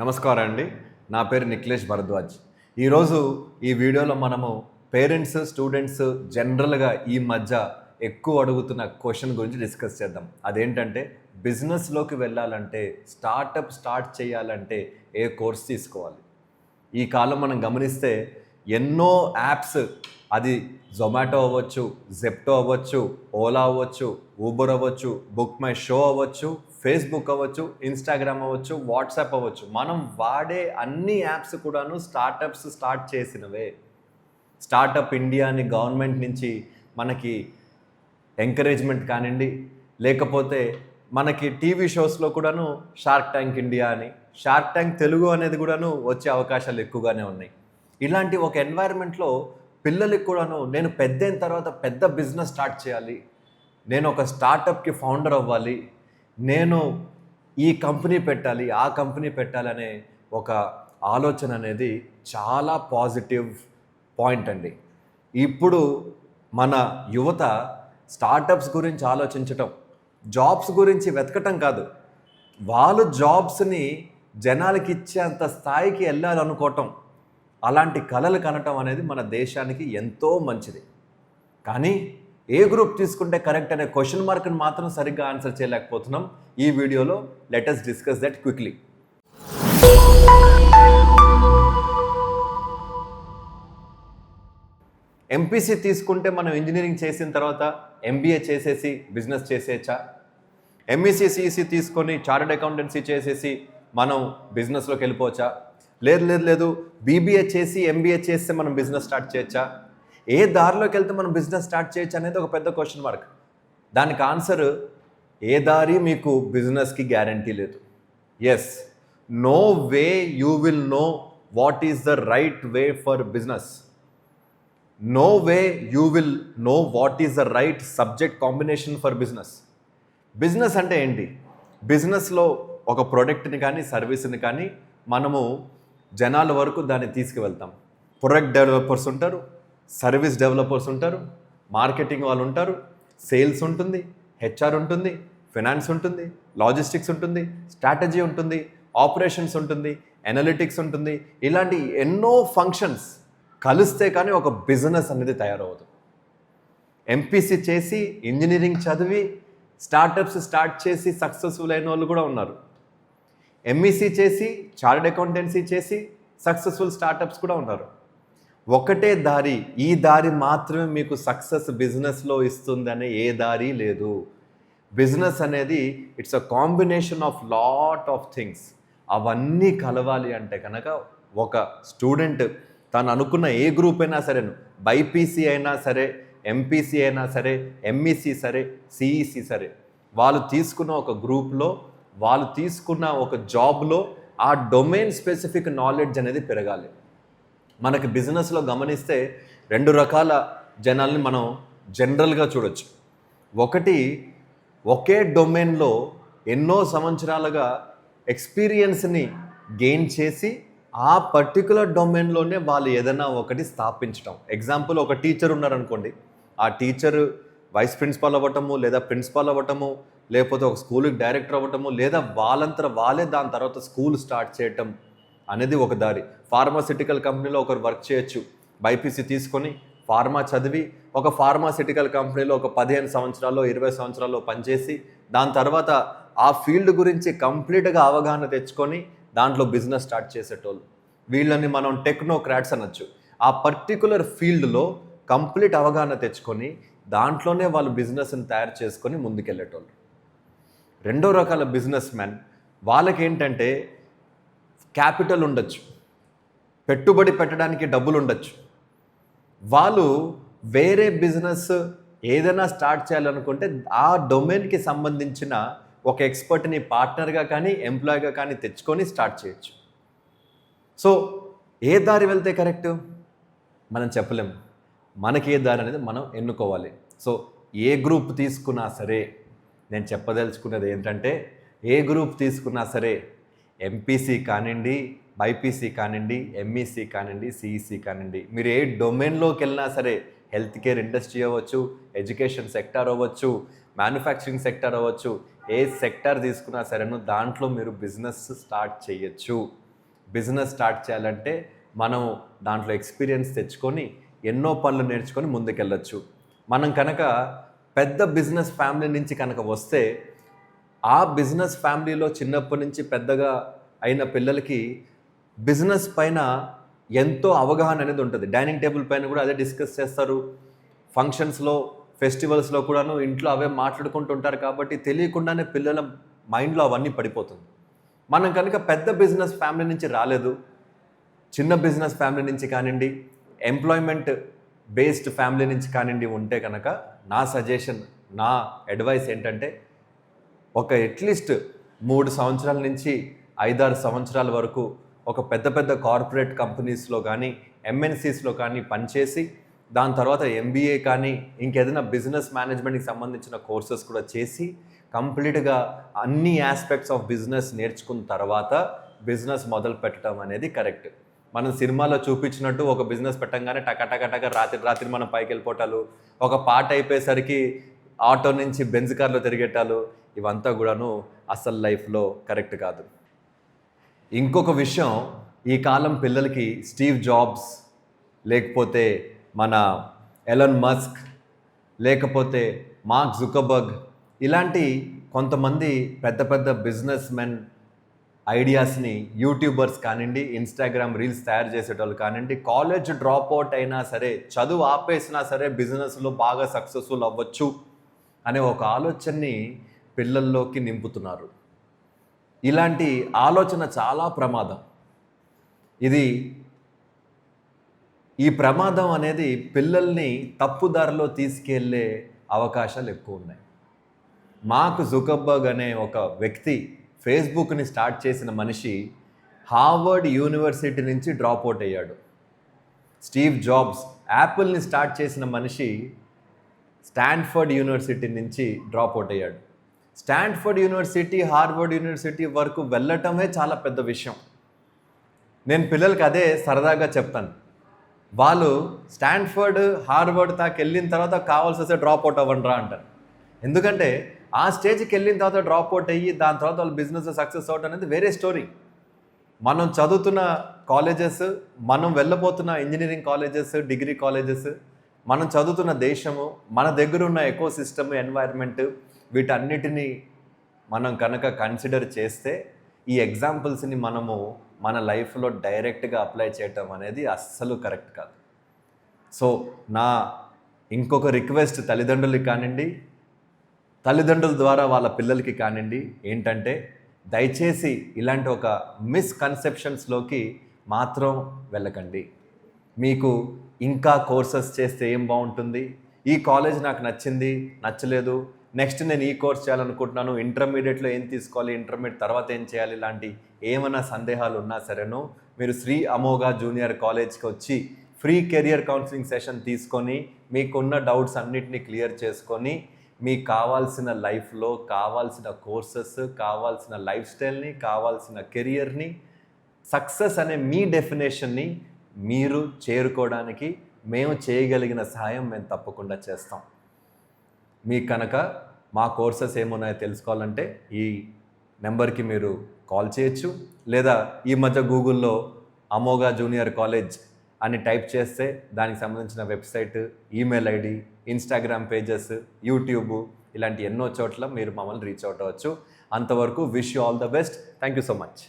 నమస్కారం అండి. నా పేరు నిఖిలేష్ భరద్వాజ్. ఈరోజు ఈ వీడియోలో మనము పేరెంట్స్, స్టూడెంట్స్ జనరల్‌గా ఈ మధ్య ఎక్కువ అడుగుతున్న క్వెషన్ గురించి డిస్కస్ చేద్దాం. అదేంటంటే బిజినెస్‌లోకి వెళ్ళాలంటే, స్టార్ట్ చేయాలంటే ఏ కోర్స్ తీసుకోవాలి? ఈ కాలం మనం గమనిస్తే ఎన్నో యాప్స్, అది జొమాటో అవ్వచ్చు, జెప్టో అవ్వచ్చు, ఓలా అవ్వచ్చు, ఊబర్ అవ్వచ్చు, బుక్ మై షో అవ్వచ్చు, ఫేస్బుక్ అవ్వచ్చు, ఇన్స్టాగ్రామ్ అవ్వచ్చు, వాట్సాప్ అవ్వచ్చు. మనం వాడే అన్ని యాప్స్ కూడాను స్టార్ట్ చేసినవే. స్టార్టప్ ఇండియా అని గవర్నమెంట్ నుంచి మనకి ఎంకరేజ్మెంట్ కానివ్వండి, లేకపోతే మనకి టీవీ షోస్లో కూడాను షార్క్ ట్యాంక్ ఇండియా అని, షార్క్ ట్యాంక్ తెలుగు అనేది కూడాను వచ్చే అవకాశాలు ఎక్కువగానే ఉన్నాయి. ఇలాంటి ఒక ఎన్వైరన్మెంట్లో పిల్లలకి కూడాను నేను పెద్దయిన తర్వాత పెద్ద బిజినెస్ స్టార్ట్ చేయాలి, నేను ఒక స్టార్టప్కి ఫౌండర్ అవ్వాలి, నేను ఈ కంపెనీ పెట్టాలి, ఆ కంపెనీ పెట్టాలనే ఒక ఆలోచన అనేది చాలా పాజిటివ్ పాయింట్ అండి. ఇప్పుడు మన యువత స్టార్టప్స్ గురించి ఆలోచించటం, జాబ్స్ గురించి వెతకటం కాదు, వాళ్ళు జాబ్స్ని జనాలకి ఇచ్చేంత స్థాయికి వెళ్ళాలనుకోవటం, అలాంటి కలలు కనటం అనేది మన దేశానికి ఎంతో మంచిది. కానీ ఏ గ్రూప్ తీసుకుంటే కరెక్ట్ అనే క్వశ్చన్ మార్క్ని మాత్రం సరిగ్గా ఆన్సర్ చేయలేకపోతున్నాం. ఈ వీడియోలో let us discuss that quickly. MPC తీసుకుంటే మనం ఇంజనీరింగ్ చేసిన తర్వాత ఎంబీఏ చేసేసి బిజినెస్ చేసేయచ్చా? ఎంఈసీ సిఈసీ తీసుకొని చార్టర్డ్ అకౌంటెన్సీ చేసేసి మనం బిజినెస్లోకి వెళ్ళిపోవచ్చా? లేదు, బీబీఏ చేసి ఎంబీఏ చేస్తే మనం బిజినెస్ స్టార్ట్ చేయొచ్చా? ఏ దారిలోకి వెళ్తే మనం బిజినెస్ స్టార్ట్ చేయొచ్చు అనేది ఒక పెద్ద క్వశ్చన్ మార్క్. దానికి ఆన్సర్, ఏ దారి మీకు బిజినెస్కి గ్యారంటీ లేదు. Yes, no way you will know what is the right way for business. No way you will know what is the right subject combination for business. Business అంటే ఏంటి? బిజినెస్లో ఒక ప్రోడక్ట్ని కానీ సర్వీస్ని కానీ మనము జనాల వరకు దాన్ని తీసుకువెళ్తాం. ప్రొడక్ట్ డెవలపర్స్ ఉంటారు, సర్వీస్ డెవలపర్స్ ఉంటారు, మార్కెటింగ్ వాళ్ళు ఉంటారు, సేల్స్ ఉంటుంది, హెచ్ఆర్ ఉంటుంది, ఫినాన్స్ ఉంటుంది, లాజిస్టిక్స్ ఉంటుంది, స్ట్రాటజీ ఉంటుంది, ఆపరేషన్స్ ఉంటుంది, అనలిటిక్స్ ఉంటుంది. ఇలాంటి ఎన్నో ఫంక్షన్స్ కలిస్తే కానీ ఒక బిజినెస్ అనేది తయారవుతుంది. ఎంపీసీ చేసి ఇంజనీరింగ్ చదివి స్టార్టప్స్ స్టార్ట్ చేసి సక్సెస్ఫుల్ అయిన వాళ్ళు కూడా ఉన్నారు. ఎంఈసీ చేసి చార్టర్డ్ అకౌంటెన్సీ చేసి సక్సెస్ఫుల్ స్టార్టప్స్ కూడా ఉన్నారు. ఒకటే దారి, ఈ దారి మాత్రమే మీకు సక్సెస్ బిజినెస్లో ఇస్తుందనే ఏ దారి లేదు. బిజినెస్ అనేది it's a combination of lot of things. అవన్నీ కలవాలి అంటే కనుక ఒక స్టూడెంట్ తను అనుకున్న ఏ గ్రూప్ అయినా సరే, బైపీసీ అయినా సరే, ఎంపీసీ అయినా సరే, ఎంఈసీ సరే, సిఈసీ సరే, వాళ్ళు తీసుకున్న ఒక గ్రూప్లో, వాళ్ళు తీసుకున్న ఒక జాబ్లో ఆ డొమైన్ స్పెసిఫిక్ నాలెడ్జ్ అనేది పెరగాలి. మనకి బిజినెస్లో గమనిస్తే రెండు రకాల జనాల్ని మనం జనరల్గా చూడొచ్చు. ఒకటి, ఒకే డొమైన్లో ఎన్నో సంవత్సరాలుగా ఎక్స్పీరియన్స్ని గెయిన్ చేసి ఆ పర్టికులర్ డొమైన్లోనే వాళ్ళు ఏదైనా ఒకటి స్థాపించడం. ఎగ్జాంపుల్, ఒక టీచర్ ఉన్నారనుకోండి, ఆ టీచర్ వైస్ ప్రిన్సిపాల్ అవ్వటము, లేదా ప్రిన్సిపాల్ అవ్వటము, లేకపోతే ఒక స్కూల్కి డైరెక్టర్ అవ్వటము, లేదా వాళ్ళే దాని తర్వాత స్కూల్ స్టార్ట్ చేయటం అనేది ఒక దారి. ఫార్మాసిటికల్ కంపెనీలో ఒకరు వర్క్ చేయొచ్చు, బైపీసీ తీసుకొని ఫార్మా చదివి ఒక ఫార్మాసిటికల్ కంపెనీలో ఒక 15 సంవత్సరాల్లో 20 సంవత్సరాల్లో పనిచేసి దాని తర్వాత ఆ ఫీల్డ్ గురించి కంప్లీట్గా అవగాహన తెచ్చుకొని దాంట్లో బిజినెస్ స్టార్ట్ చేసేటోళ్ళు. వీళ్ళని మనం టెక్నోక్రాట్స్ అనొచ్చు. ఆ పర్టికులర్ ఫీల్డ్లో కంప్లీట్ అవగాహన తెచ్చుకొని దాంట్లోనే వాళ్ళు బిజినెస్ని తయారు చేసుకొని ముందుకెళ్ళేటోళ్ళు. రెండో రకాల బిజినెస్ మ్యాన్, వాళ్ళకేంటంటే క్యాపిటల్ ఉండొచ్చు, పెట్టుబడి పెట్టడానికి డబ్బులు ఉండొచ్చు. వాళ్ళు వేరే బిజినెస్ ఏదైనా స్టార్ట్ చేయాలనుకుంటే ఆ డొమైన్కి సంబంధించిన ఒక ఎక్స్పర్ట్ని పార్ట్నర్గా కానీ ఎంప్లాయీగా కానీ తెచ్చుకొని స్టార్ట్ చేయొచ్చు. సో ఏ దారి వెళ్తే కరెక్ట్ మనం చెప్పలేము. మనకి ఏ దారి అనేది మనం ఎన్నుకోవాలి. సో ఏ గ్రూప్ తీసుకున్నా సరే, నేను చెప్పదలుచుకున్నది ఏంటంటే, ఏ గ్రూప్ తీసుకున్నా సరే, ఎంపీసీ కానివ్వండి, బైపీసీ కానివ్వండి, ఎంఈసీ కానివ్వండి, సిఈసీ కానివ్వండి, మీరు ఏ డొమైన్లోకి వెళ్ళినా సరే, హెల్త్ కేర్ ఇండస్ట్రీ అవ్వచ్చు, ఎడ్యుకేషన్ సెక్టార్ అవ్వచ్చు, మ్యానుఫ్యాక్చరింగ్ సెక్టార్ అవ్వచ్చు, ఏ సెక్టార్ తీసుకున్నా సరేను దాంట్లో మీరు బిజినెస్ స్టార్ట్ చేయొచ్చు. బిజినెస్ స్టార్ట్ చేయాలంటే మనం దాంట్లో ఎక్స్పీరియన్స్ తెచ్చుకొని ఎన్నో పనులు నేర్చుకొని ముందుకెళ్ళచ్చు. మనం కనుక పెద్ద బిజినెస్ ఫ్యామిలీ నుంచి కనుక వస్తే ఆ బిజినెస్ ఫ్యామిలీలో చిన్నప్పటి నుంచి పెద్దగా అయిన పిల్లలకి బిజినెస్ పైన ఎంతో అవగాహన అనేది ఉంటుంది. డైనింగ్ టేబుల్ పైన కూడా అదే డిస్కస్ చేస్తారు, ఫంక్షన్స్లో ఫెస్టివల్స్లో కూడాను ఇంట్లో అవే మాట్లాడుకుంటుంటారు. కాబట్టి తెలియకుండానే పిల్లల మైండ్లో అవన్నీ పడిపోతుంది. మనం కనుక పెద్ద బిజినెస్ ఫ్యామిలీ నుంచి రాలేదు, చిన్న బిజినెస్ ఫ్యామిలీ నుంచి కానివ్వండి, ఎంప్లాయ్మెంట్ బేస్డ్ ఫ్యామిలీ నుంచి కానివ్వండి ఉంటే కనుక నా సజెషన్, నా అడ్వైస్ ఏంటంటే ఒక అట్లీస్ట్ 3 సంవత్సరాల నుంచి 5-6 సంవత్సరాల వరకు ఒక పెద్ద పెద్ద కార్పొరేట్ కంపెనీస్లో కానీ ఎంఎన్సీస్లో కానీ పనిచేసి దాని తర్వాత ఎంబీఏ కానీ ఇంకేదైనా బిజినెస్ మేనేజ్మెంట్కి సంబంధించిన కోర్సెస్ కూడా చేసి కంప్లీట్గా అన్ని ఆస్పెక్ట్స్ ఆఫ్ బిజినెస్ నేర్చుకున్న తర్వాత బిజినెస్ మొదలు పెట్టడం అనేది కరెక్ట్. మనం సినిమాలో చూపించినట్టు ఒక బిజినెస్ పెట్టంగానే టక రాత్రి మనం పైకి వెళ్ళిపోవటాలు, ఒక పాట అయిపోయేసరికి ఆటో నుంచి బెంజ్ కార్లో తిరిగేటాలు, ఇవంతా కూడాను అసలు లైఫ్లో కరెక్ట్ కాదు. ఇంకొక విషయం, ఈ కాలం పిల్లలకి స్టీవ్ జాబ్స్, లేకపోతే మన ఎలన్ మస్క్, లేకపోతే మార్క్ జుకర్బర్గ్ ఇలాంటి కొంతమంది పెద్ద పెద్ద బిజినెస్ మెన్ ఐడియాస్ని యూట్యూబర్స్ కానివ్వండి, ఇన్స్టాగ్రామ్ రీల్స్ తయారు చేసేటోళ్ళు కానివ్వండి, కాలేజ్ డ్రాప్ అవుట్ అయినా సరే, చదువు ఆపేసినా సరే బిజినెస్లో బాగా సక్సెస్ఫుల్ అవ్వచ్చు అనే ఒక ఆలోచనని పిల్లల్లోకి నింపుతున్నారు. ఇలాంటి ఆలోచన చాలా ప్రమాదం. ఈ ప్రమాదం అనేది పిల్లల్ని తప్పుదారిలో తీసుకెళ్లే అవకాశాలు ఎక్కువ ఉన్నాయి. మార్క్ జుకర్బర్గ్ అనే ఒక వ్యక్తి ఫేస్బుక్ని స్టార్ట్ చేసిన మనిషి హార్వర్డ్ యూనివర్సిటీ నుంచి డ్రాప్ అవుట్ అయ్యాడు. స్టీవ్ జాబ్స్ యాపిల్ని స్టార్ట్ చేసిన మనిషి స్టాన్ఫర్డ్ యూనివర్సిటీ నుంచి డ్రాప్ అవుట్ అయ్యాడు. స్టాన్ఫర్డ్ యూనివర్సిటీ, హార్వర్డ్ యూనివర్సిటీ వరకు వెళ్ళటమే చాలా పెద్ద విషయం. నేను పిల్లలకి అదే సరదాగా చెప్తాను. వాళ్ళు స్టాన్ఫర్డ్, హార్వర్డ్ దాకా వెళ్ళిన తర్వాత కావాల్సి వస్తే డ్రాప్ అవుట్ అవ్వండిరా అంటారు. ఎందుకంటే ఆ స్టేజ్కి వెళ్ళిన తర్వాత డ్రాప్ అవుట్ అయ్యి దాని తర్వాత వాళ్ళు బిజినెస్ సక్సెస్ అవటం అనేది వేరే స్టోరీ. మనం చదువుతున్న కాలేజెస్, మనం వెళ్ళబోతున్న ఇంజనీరింగ్ కాలేజెస్, డిగ్రీ కాలేజెస్, మనం చదువుతున్న దేశము, మన దగ్గర ఉన్న ఎకో సిస్టమ్, ఎన్వైర్న్మెంట్, వీటన్నిటినీ మనం కనుక కన్సిడర్ చేస్తే ఈ ఎగ్జాంపుల్స్ని మనము మన లైఫ్లో డైరెక్ట్గా అప్లై చేయటం అనేది అస్సలు కరెక్ట్ కాదు. సో నా ఇంకొక రిక్వెస్ట్ తల్లిదండ్రులకి కానివ్వండి, తల్లిదండ్రుల ద్వారా వాళ్ళ పిల్లలకి కానివ్వండి ఏంటంటే, దయచేసి ఇలాంటి ఒక మిస్కన్సెప్షన్స్లోకి మాత్రం వెళ్ళకండి. మీకు ఇంకా కోర్సెస్ చేస్తే ఏం బాగుంటుంది, ఈ కాలేజ్ నాకు నచ్చింది, నచ్చలేదు, నెక్స్ట్ నేను ఈ కోర్స్ చేయాలనుకుంటున్నాను, ఇంటర్మీడియట్లో ఏం తీసుకోవాలి, ఇంటర్మీడియట్ తర్వాత ఏం చేయాలి, ఇలాంటి ఏమైనా సందేహాలు ఉన్నా సరేను మీరు శ్రీ అమోఘ జూనియర్ కాలేజ్కి వచ్చి ఫ్రీ కెరియర్ కౌన్సిలింగ్ సెషన్ తీసుకొని మీకున్న డౌట్స్ అన్నిటినీ క్లియర్ చేసుకొని మీకు కావాల్సిన లైఫ్లో కావాల్సిన కోర్సెస్, కావాల్సిన లైఫ్ స్టైల్ని, కావాల్సిన కెరియర్ని, సక్సెస్ అనే మీ డెఫినేషన్ని మీరు చేరుకోవడానికి మేము చేయగలిగిన సహాయం మేము తప్పకుండా చేస్తాం. మీకు కనుక మా కోర్సెస్ ఏమున్నాయో తెలుసుకోవాలంటే ఈ నెంబర్కి మీరు కాల్ చేయొచ్చు, లేదా ఈ మధ్య గూగుల్లో అమోఘ జూనియర్ కాలేజ్ అని టైప్ చేస్తే దానికి సంబంధించిన website, email ID, Instagram pages, YouTube ఇలాంటి ఎన్నో చోట్ల మీరు మమ్మల్ని రీచ్ అవుట్ అవ్వచ్చు. అంతవరకు wish you all the best. Thank you so much.